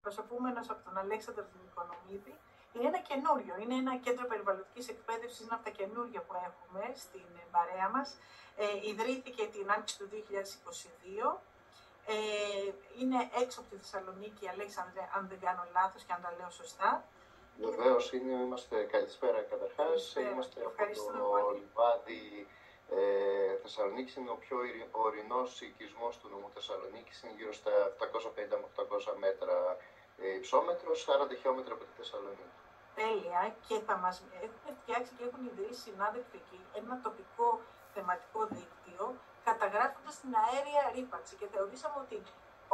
εκπροσωπούμενος από τον Αλέξανδρο Δημικονομίδη. Είναι ένα καινούριο, είναι ένα κέντρο περιβαλλοντικής εκπαίδευσης, είναι από τα καινούργια που έχουμε στην παρέα μας. Ιδρύθηκε την άνοιξη του 2022. Είναι έξω από τη Θεσσαλονίκη, Αλέξανδρε, αν δεν κάνω λάθος και αν τα λέω σωστά. Βεβαίως, καλησπέρα καταρχάς. Είμαστε από το λιβάδι Θεσσαλονίκης, είναι ο πιο ορεινός οικισμός του νομού Θεσσαλονίκης, είναι γύρω στα 750 με 800 μέτρα υψόμετρο, 40 χιλιόμετρα από τη Θεσσαλονίκη. Τέλεια, και θα μας έχουν φτιάξει και έχουν ιδρύσει συνάδελφοι εκεί ένα τοπικό θεματικό δίκτυο, καταγράφοντας την αέρια ρύπανση, και θεωρήσαμε ότι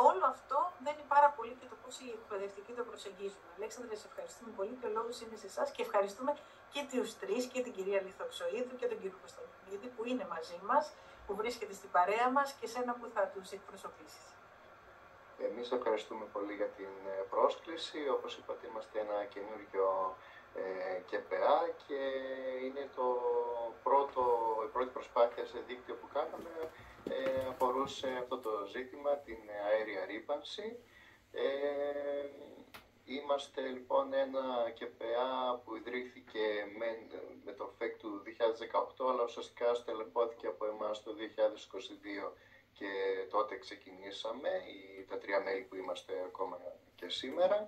όλο αυτό δεν είναι πάρα πολύ και το πώς οι εκπαιδευτικοί το προσεγγίζουν. Αλέξανδρε, σε ευχαριστούμε πολύ και ο λόγος είναι σε εσάς, και ευχαριστούμε και τους τρεις, και την κυρία Λιθοξοίδου και τον κύριο Κωνσταντινίδη που είναι μαζί μας, που βρίσκεται στην παρέα μας, και σένα που θα τους εκπροσωπήσεις. Εμείς ευχαριστούμε πολύ για την πρόσκληση. Όπως είπατε, είμαστε ένα καινούργιο ΚΠΑ και είναι η πρώτη προσπάθεια σε δίκτυο που κάναμε, αφορούσε αυτό το ζήτημα, την αέρια ρύπανση. Είμαστε λοιπόν ένα ΚΠΑ που ιδρύθηκε με το ΦΕΚ του 2018, αλλά ουσιαστικά στελεχώθηκε από εμάς το 2022 και τότε ξεκινήσαμε, τα τρία μέλη που είμαστε ακόμα και σήμερα.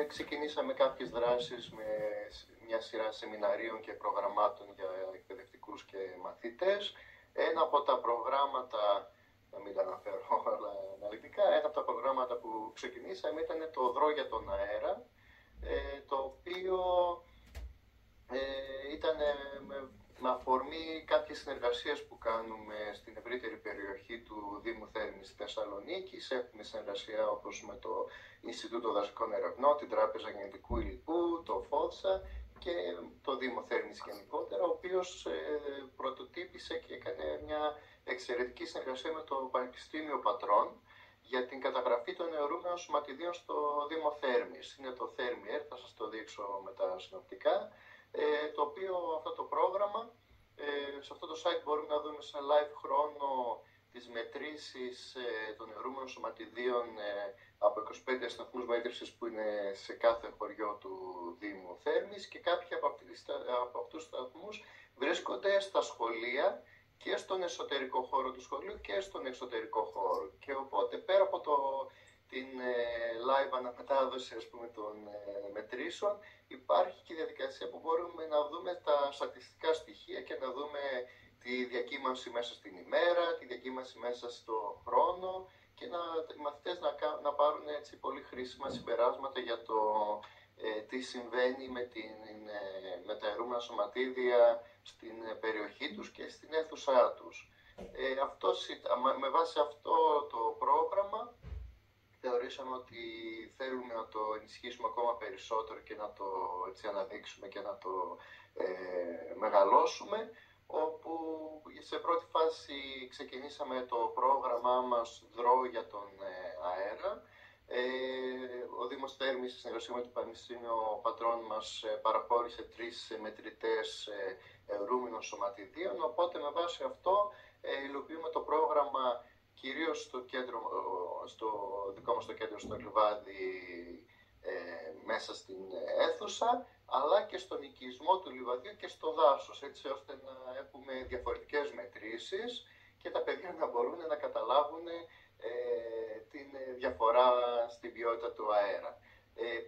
Ξεκινήσαμε κάποιες δράσεις με μια σειρά σεμιναρίων και προγραμμάτων για εκπαιδευτικούς και μαθητές. Ένα από τα προγράμματα, να μην τα αναφέρω αλλά αναλυτικά, ένα από τα προγράμματα που ξεκινήσαμε ήταν το ΔΡΟ για τον αέρα, το οποίο ήταν με αφορμή κάποιες συνεργασίες που κάνουμε στην ευρύτερη περιοχή του Δήμου Θέρμης Θεσσαλονίκης. Έχουμε συνεργασία όπως με το Ινστιτούτο Δασικών Ερευνών, την Τράπεζα Γενετικού Υλικού, το ΦΟΤΣΑ και το Δήμο Θέρμης γενικότερα, ο οποίος πρωτοτύπησε και έκανε μια εξαιρετική συνεργασία με το Πανεπιστήμιο Πατρών για την καταγραφή των αιωρούμενων σωματιδίων στο Δήμο Θέρμης. Είναι το Θέρμη-ΕΡ, θα σας το δείξω με τα συνοπτικά, το οποίο αυτό το πρόγραμμα, σε αυτό το site μπορούμε να δούμε σε live χρόνο τις μετρήσεις των αιωρούμενων σωματιδίων από 25 σταθμούς μέτρησης που είναι σε κάθε χωριό του Δήμου Θέρμης, και κάποιοι από αυτούς τους σταθμούς βρίσκονται στα σχολεία και στον εσωτερικό χώρο του σχολείου και στον εξωτερικό χώρο. Και οπότε πέρα από την live αναμετάδοση, ας πούμε, των μετρήσεων, υπάρχει και η διαδικασία που μπορούμε να δούμε τα στατιστικά στοιχεία και να δούμε τη διακύμανση μέσα στην ημέρα, τη διακύμανση μέσα στο χρόνο, και οι μαθητές να πάρουν έτσι πολύ χρήσιμα συμπεράσματα για το τι συμβαίνει με τα αιρούμενα σωματίδια στην περιοχή τους και στην αίθουσά τους. Με βάση αυτό το πρόγραμμα θεωρήσαμε ότι θέλουμε να το ενισχύσουμε ακόμα περισσότερο και να το αναδείξουμε και να το μεγαλώσουμε, όπου σε πρώτη φάση ξεκινήσαμε το πρόγραμμά μας ΔΡΟ για τον αέρα. Ο Δήμος Θέρμης, σε συνεργασία με το Πανεπιστήμιο Πατρών μας, παραχώρησε 3 μετρητές αιωρούμενων σωματιδίων, οπότε με βάση αυτό υλοποιούμε το πρόγραμμα κυρίως στο δικό μας το κέντρο στο Λιβάδι, μέσα στην αίθουσα, αλλά και στον οικισμό του Λιβαδιού και στο δάσος, έτσι ώστε να έχουμε διαφορετικές μετρήσεις και τα παιδιά να μπορούν να καταλάβουν την διαφορά στην ποιότητα του αέρα.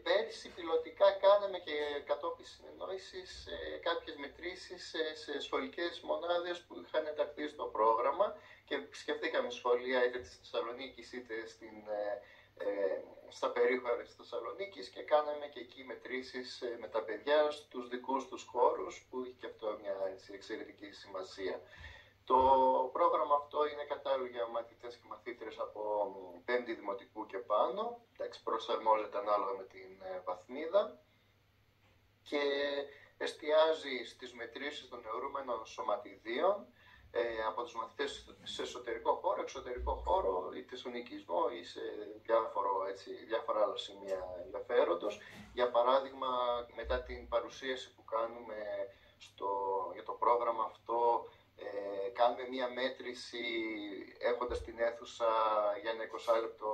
Πέρυσι πιλωτικά κάναμε και κατόπιν συνεννόησης κάποιες μετρήσεις σε σχολικές μονάδες που είχαν ενταχθεί στο πρόγραμμα, και σκεφτήκαμε σχολεία είτε της Θεσσαλονίκης είτε στα περίχωρα της Θεσσαλονίκης, και κάναμε και εκεί μετρήσεις με τα παιδιά στους δικούς τους χώρους, που είχε και αυτό μια εξαιρετική σημασία. Το πρόγραμμα αυτό είναι κατάλληλο για μαθητές και μαθήτρες από 5η δημοτικού και πάνω. Προσαρμόζεται ανάλογα με την βαθμίδα και εστιάζει στις μετρήσεις των αιωρούμενων σωματιδίων από τους μαθητές σε εσωτερικό χώρο, εξωτερικό χώρο, είτε στον οικισμό ή σε διάφορα άλλα σημεία ενδιαφέροντος. Για παράδειγμα, μετά την παρουσίαση που κάνουμε για το πρόγραμμα αυτό, κάνουμε μία μέτρηση έχοντας την αίθουσα για ένα 20 λεπτό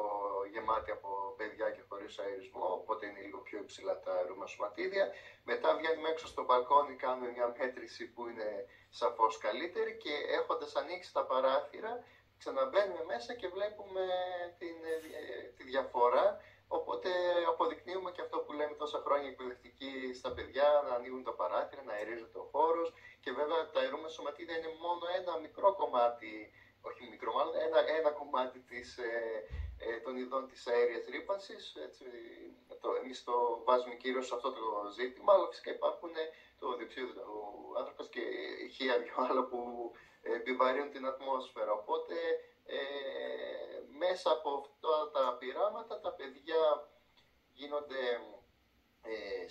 γεμάτη από παιδιά και χωρίς αερισμό, οπότε είναι λίγο πιο υψηλά τα αιρούμενα σωματίδια. Μετά βγαίνουμε έξω στο μπαλκόνι, κάνουμε μία μέτρηση που είναι σαφώς καλύτερη και έχοντας ανοίξει τα παράθυρα, ξαναμπαίνουμε μέσα και βλέπουμε τη διαφορά. Οπότε αποδεικνύουμε και αυτό που λέμε τόσα χρόνια εκπαιδευτικοί στα παιδιά, να ανοίγουν τα παράθυρα, να αερίζεται ο χώρος. Και βέβαια τα αιρούμενα σωματίδια είναι μόνο ένα μικρό κομμάτι, όχι μικρό μάλλον, ένα κομμάτι των ειδών της αέριας ρύπανσης. Εμείς το βάζουμε κυρίως σε αυτό το ζήτημα, αλλά φυσικά υπάρχουν το διοξείδιο του άνθρακα και χίλια δυο άλλα που επιβαρύνουν την ατμόσφαιρα. Οπότε μέσα από αυτά τα πειράματα τα παιδιά γίνονται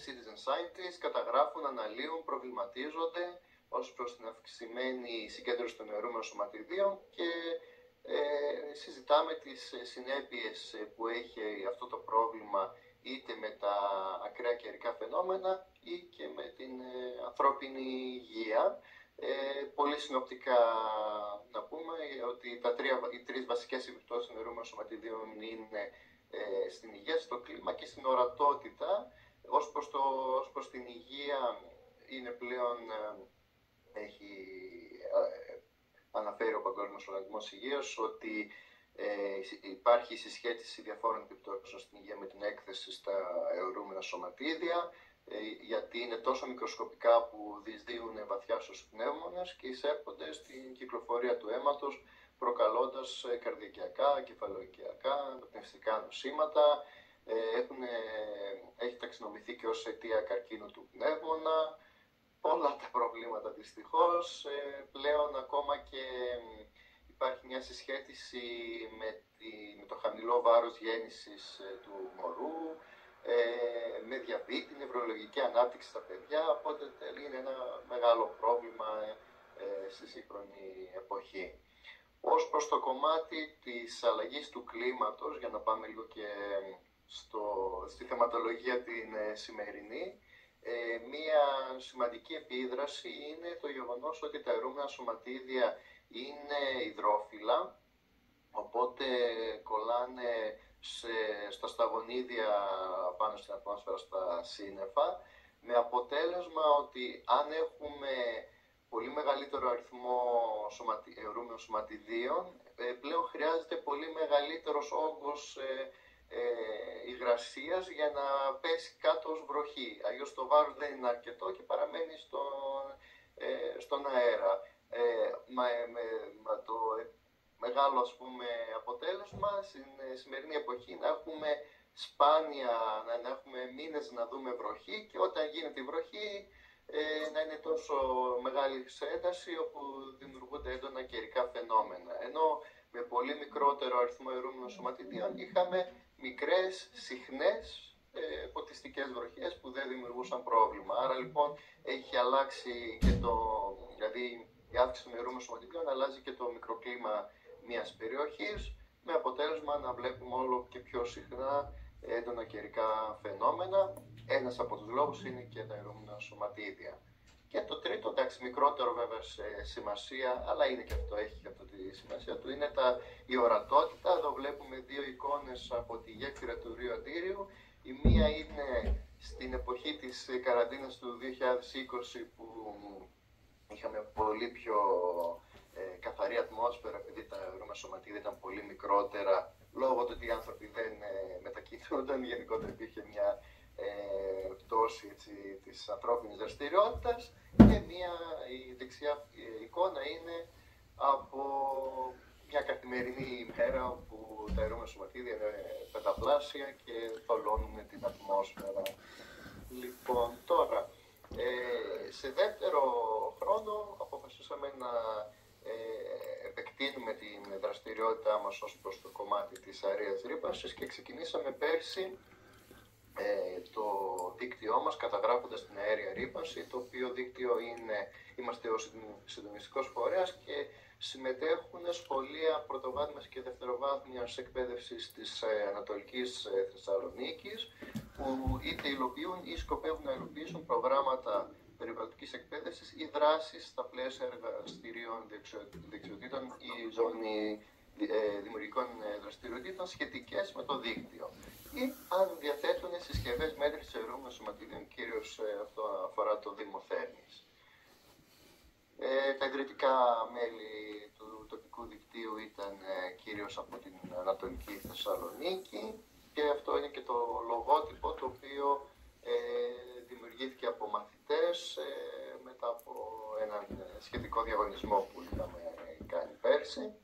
citizen scientists, καταγράφουν, αναλύουν, προβληματίζονται ως προς την αυξημένη συγκέντρωση των αιρούμενων σωματιδίων και συζητάμε τις συνέπειες που έχει αυτό το πρόβλημα είτε με τα ακραία καιρικά φαινόμενα ή και με την ανθρώπινη υγεία. Πολύ συνοπτικά να πούμε ότι οι τρεις βασικές επιπτώσεις των αιρούμενων σωματιδίων είναι στην υγεία, στο κλίμα και στην ορατότητα. Ως προς την υγεία είναι πλέον, έχει αναφέρει ο Παγκόσμιος Οργανισμός Υγείας ότι υπάρχει συσχέτιση διαφόρων επιπτώσεων στην υγεία με την έκθεση στα αιρούμενα σωματίδια, γιατί είναι τόσο μικροσκοπικά που διεισδύουν βαθιά στους πνεύμονες και εισέρχονται στην κυκλοφορία του αίματος, προκαλώντας καρδιακιακά, κεφαλοικιακά, πνευστικά νοσήματα. Έχει ταξινομηθεί και ως αιτία καρκίνου του πνεύμονα. Όλα τα προβλήματα δυστυχώς. Πλέον ακόμα και υπάρχει μια συσχέτιση με το χαμηλό βάρος γέννησης του μωρού, με διαβήτη, νευρολογική ανάπτυξη στα παιδιά, οπότε είναι ένα μεγάλο πρόβλημα στη σύγχρονη εποχή. Ως προς το κομμάτι της αλλαγής του κλίματος, για να πάμε λίγο και στη θεματολογία την σημερινή, μία σημαντική επίδραση είναι το γεγονός ότι τα αιρούμενα σωματίδια είναι υδρόφυλλα, οπότε κολλάνε στα σταγονίδια πάνω στην ατμόσφαιρα, στα σύννεφα, με αποτέλεσμα ότι αν έχουμε πολύ μεγαλύτερο αριθμό αιρούμενων σωματιδίων, πλέον χρειάζεται πολύ μεγαλύτερος όγκος υγρασίας για να πέσει κάτω ως βροχή. Αλλιώς το βάρος δεν είναι αρκετό και παραμένει στον αέρα. Το μεγάλο αποτέλεσμα στην σημερινή εποχή να έχουμε σπάνια, να έχουμε μήνες να δούμε βροχή και όταν γίνεται η βροχή να είναι τόσο μεγάλη ένταση όπου δημιουργούνται έντονα καιρικά φαινόμενα. Ενώ με πολύ μικρότερο αριθμό αιρούμενων σωματιδίων είχαμε μικρές, συχνές ποτιστικές βροχές που δεν δημιουργούσαν πρόβλημα. Άρα λοιπόν έχει αλλάξει και δηλαδή η αύξηση των αιρούμενων σωματιδίων αλλάζει και το μικροκλίμα μιας περιοχής, με αποτέλεσμα να βλέπουμε όλο και πιο συχνά έντονα καιρικά φαινόμενα. Ένας από τους λόγους είναι και τα αιρούμενα σωματίδια. Και το τρίτο, εντάξει, μικρότερο βέβαια σε σημασία, αλλά είναι και αυτό, έχει και αυτό τη σημασία του, είναι η ορατότητα. Εδώ βλέπουμε δύο εικόνες από τη γέφυρα του Ρίου Αντίριου. Η μία είναι στην εποχή της καραντίνας του 2020 που είχαμε πολύ πιο καθαρή ατμόσφαιρα, επειδή τα αιρούμενα σωματίδια ήταν πολύ μικρότερα, λόγω του ότι οι άνθρωποι δεν μετακινούνταν, γενικότερα υπήρχε μια πτώση της ανθρώπινης δραστηριότητας. Και η δεξιά εικόνα είναι από μια καθημερινή ημέρα όπου τα αιρούμενα σωματίδια είναι πενταπλάσια και θολώνουν την ατμόσφαιρα. Λοιπόν, τώρα, σε δεύτερο χρόνο αποφασίσαμε να επεκτείνουμε την δραστηριότητά μας ως προς το κομμάτι της αερίας ρύπανσης και ξεκινήσαμε πέρσι το δίκτυό μας καταγράφοντας την αέρια ρύπανση, το οποίο δίκτυο είμαστε ο συντονιστικός φορέας και συμμετέχουν σχολεία πρωτοβάθμιας και δευτεροβάθμιας εκπαίδευσης της Ανατολικής Θεσσαλονίκης, που είτε υλοποιούν ή σκοπεύουν να υλοποιήσουν προγράμματα περιβαλλοντικής εκπαίδευσης ή δράσεις στα πλαίσια εργαστηρίων δεξιοτήτων ή ζώνη δημιουργικών δραστηριοτήτων σχετικές με το δίκτυο. Ή αν διαθέτουν συσκευές μέτρησης αιρούμενων σωματιδίων, κυρίως αυτό αφορά το Δήμο Θέρμης. Τα ιδρυτικά μέλη του τοπικού δικτύου ήταν κυρίως από την Ανατολική Θεσσαλονίκη και αυτό είναι και το λογότυπο το οποίο δημιουργήθηκε από μαθητές μετά από έναν σχετικό διαγωνισμό που είχαμε κάνει πέρσι.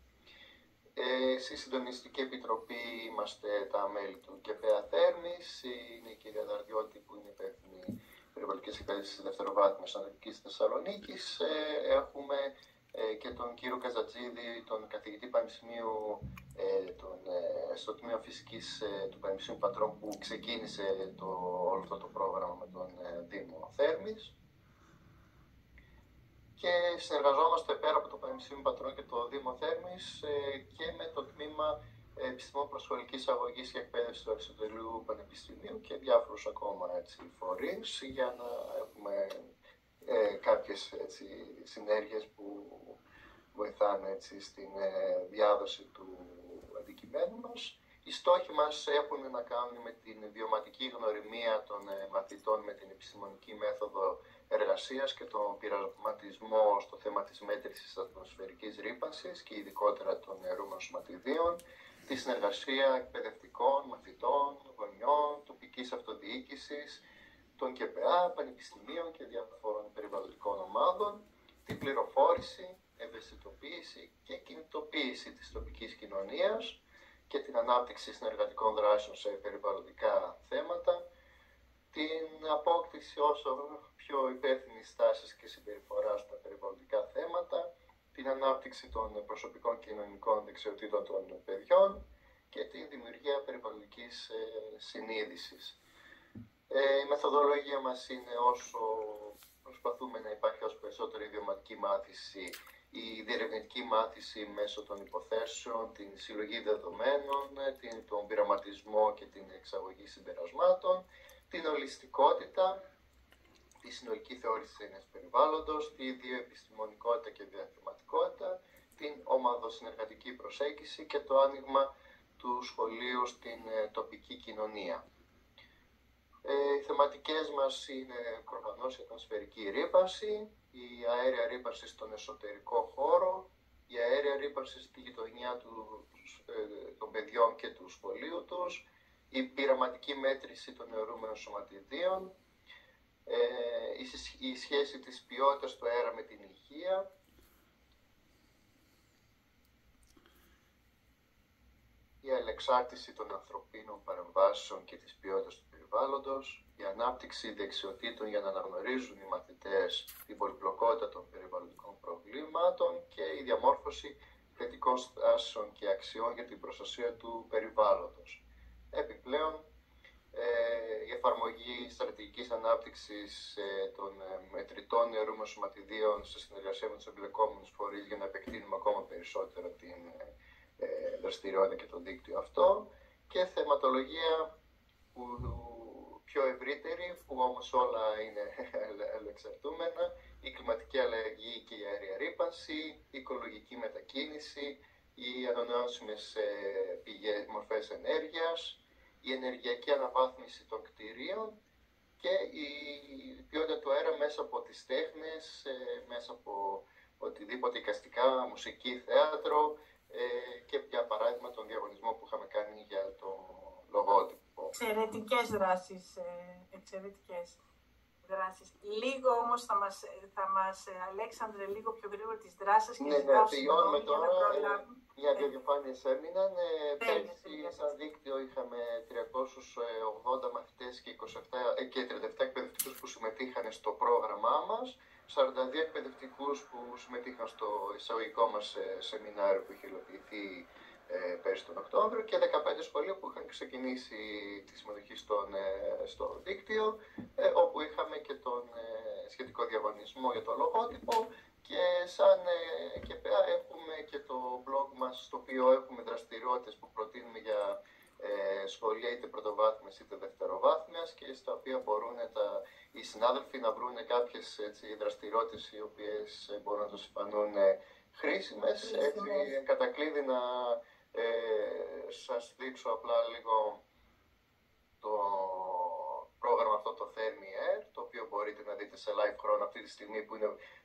Στη Συντονιστική Επιτροπή είμαστε τα μέλη του ΚΕΠΕΑ Θέρμης, είναι η κυρία Δαρδιώτη που είναι υπεύθυνη περιβαλλοντικής εκπαίδευσης δευτεροβάθμιας Ανατολικής Θεσσαλονίκης. Έχουμε και τον κύριο Καζατζίδη, τον καθηγητή Πανεπιστημίου στο Τμήμα Φυσικής του Πανεπιστημίου Πατρών που ξεκίνησε όλο αυτό το πρόγραμμα με τον Δήμο Θέρμης. Και συνεργαζόμαστε πέρα από το Πανεπιστήμιο Πατρών και το Δήμο Θέρμης και με το Τμήμα Επιστημών Προσχολικής Αγωγής και Εκπαίδευσης του Αριστοτελείου Πανεπιστημίου και διάφορους ακόμα φορείς για να έχουμε κάποιες συνέργειες που βοηθάνε στην διάδοση του αντικειμένου μας. Οι στόχοι μας έχουν να κάνουν με την βιωματική γνωριμία των μαθητών με την επιστημονική μέθοδο εργασίας και τον πειραματισμό στο θέμα της μέτρησης ατμοσφαιρικής ρύπανσης και ειδικότερα των αιρούμενων σωματιδίων, τη συνεργασία εκπαιδευτικών, μαθητών, γονιών, τοπικής αυτοδιοίκησης, των ΚΕΠΕΑ, πανεπιστημίων και διαφόρων περιβαλλοντικών ομάδων, την πληροφόρηση, ευαισθητοποίηση και κινητοποίηση της τοπικής κοινωνίας και την ανάπτυξη συνεργατικών δράσεων σε περιβαλλοντικά θέματα, την απόκτηση όσο πιο υπεύθυνης στάσης και συμπεριφοράς στα περιβαλλοντικά θέματα, την ανάπτυξη των προσωπικών και κοινωνικών δεξιοτήτων των παιδιών και τη δημιουργία περιβαλλοντικής συνείδησης. Η μεθοδολογία μας είναι όσο προσπαθούμε να υπάρχει όσο περισσότερη ιδιωματική μάθηση, η διερευνητική μάθηση μέσω των υποθέσεων, την συλλογή δεδομένων, τον πειραματισμό και την εξαγωγή συμπερασμάτων, την ολιστικότητα, τη συνολική θεώρηση της έννοιας περιβάλλοντος, τη διοεπιστημονικότητα και διαθεματικότητα, την ομαδοσυνεργατική προσέγγιση και το άνοιγμα του σχολείου στην τοπική κοινωνία. Οι θεματικές μας είναι προφανώς η ατμοσφαιρική ρύπανση, η αέρια ρύπανση στον εσωτερικό χώρο, η αέρια ρύπανση στη γειτονιά των παιδιών και του σχολείου τους, η πειραματική μέτρηση των αιρούμενων σωματιδίων, η σχέση της ποιότητας του αέρα με την υγεία, η αλληλεξάρτηση των ανθρωπίνων παρεμβάσεων και της ποιότητας του περιβάλλοντος, η ανάπτυξη δεξιοτήτων για να αναγνωρίζουν οι μαθητές την πολυπλοκότητα των περιβαλλοντικών προβλημάτων και η διαμόρφωση θετικών στάσεων και αξιών για την προστασία του περιβάλλοντος. Επιπλέον, η εφαρμογή στρατηγικής ανάπτυξης των μετρητών αιρούμενων σωματιδίων σε συνεργασία με τους εμπλεκόμενους φορείς για να επεκτείνουμε ακόμα περισσότερο την δραστηριότητα και το δίκτυο αυτό και θεματολογία πιο ευρύτερη, που όμως όλα είναι αλληλεξαρτούμενα, η κλιματική αλλαγή και η αέρια ρύπανση, η οικολογική μετακίνηση, οι ανανεώσιμες μορφές ενέργειας, η ενεργειακή αναβάθμιση των κτηρίων και η ποιότητα του αέρα μέσα από τις τέχνες, μέσα από οτιδήποτε εικαστικά, μουσική, θέατρο και για παράδειγμα τον διαγωνισμό που είχαμε κάνει για το λογότυπο. Εξαιρετικές δράσεις, εξαιρετικές δράσεις. Λίγο όμως θα μας Αλέξανδρε, λίγο πιο γρήγορα τις δράσεις και τελειώνουμε τώρα. Μια-δύο διαφάνειες έμειναν. Πέρσι σαν δίκτυο είχαμε 380 μαθητές και 37 εκπαιδευτικούς που συμμετείχαν στο πρόγραμμά μας, 42 εκπαιδευτικούς που συμμετείχαν στο εισαγωγικό μας σεμινάριο που είχε υλοποιηθεί πέρσι τον Οκτώβριο και 15 σχολεία που είχαν ξεκινήσει τη συμμετοχή στο δίκτυο, όπου είχαμε και τον σχετικό διαγωνισμό για το λογότυπο και σαν ΚΕΠΕΑ έχουμε και το blog μας στο οποίο έχουμε δραστηριότητες που προτείνουμε για σχολεία είτε πρωτοβάθμιας είτε δευτεροβάθμιας και στα οποία μπορούν οι συνάδελφοι να βρουν κάποιες δραστηριότητες οι οποίες μπορούν να τους φανούν χρήσιμες. Έτσι, κατά κλείδι να σας δείξω απλά λίγο το πρόγραμμα αυτό, το Thermi-Air, το οποίο μπορείτε να δείτε σε live χρόνο αυτή τη στιγμή που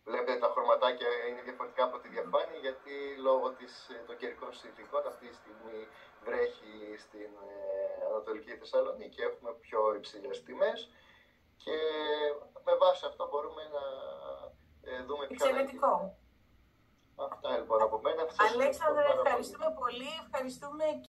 βλέπετε τα χρωματάκια είναι διαφορετικά από τη διαφάνεια, γιατί λόγω των καιρικών συνθηκών αυτή τη στιγμή βρέχει στην Ανατολική Θεσσαλονίκη, έχουμε πιο υψηλές τιμές και με βάση αυτό μπορούμε να δούμε πιο εξαιρετικό. Αυτά λοιπόν από μένα. Αλέξανδρε, ευχαριστούμε πολύ. Ευχαριστούμε